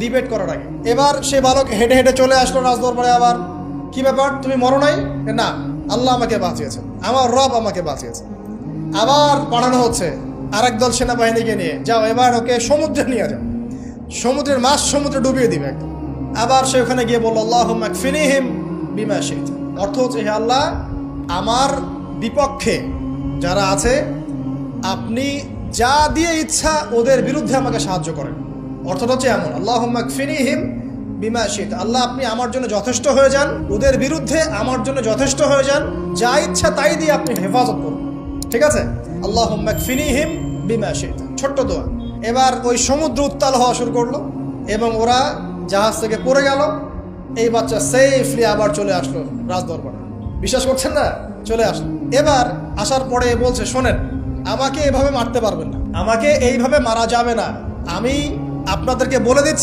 Debate করার আগে। এবার সে বালক হেঁটে হেঁটে চলে আসলো রাজদরবারে। আবার কি ব্যাপার, তুমি মরো নাই? না, আল্লাহ আমাকে বাঁচিয়েছেন, আমার রব আমাকে বাঁচিয়েছে। আবার পাঠানো হচ্ছে আরেক দল সেনাবাহিনীকে নিয়ে, যাও এবার ওকে সমুদ্রে নিয়ে যাও, সমুদ্রের মাছ সমুদ্রে ডুবিয়ে দিবে একদম। আবার সে ওখানে গিয়ে বলল আল্লাহুম্মা কফিনিহিম বিমা শি'তা, অর্থ হচ্ছে হে আল্লাহ, আমার বিপক্ষে যারা আছে আপনি যা দিয়ে ইচ্ছা ওদের বিরুদ্ধে আমাকে সাহায্য করেন। অর্থটা হচ্ছে এমন, আল্লাহুম্মা কফিনিহিম বিমা শি'তা, আল্লাহ আপনি আমার জন্য যথেষ্ট হয়ে যান, ওদের বিরুদ্ধে আমার জন্য যথেষ্ট হয়ে যান, যা ইচ্ছা তাই দিয়ে আপনি হেফাজত করুন। ঠিক আছে, আল্লাহুম্মা কফিনিহিম বিমা শি'তা, ছোট্ট দোয়া। এবার ওই সমুদ্র উত্তাল হওয়া শুরু করলো এবং ওরা জাহাজ থেকে পড়ে গেল। এই বাচ্চা সেফলি আবার চলে আসলো রাজদরবারে। বিশ্বাস করছেন না? চলে আসলো। এবার আসার পরে বলছে, শোনেন, আমাকে এভাবে মারতে পারবেন না, আমাকে এইভাবে মারা যাবে না, আমি আপনাদেরকে বলে দিচ্ছি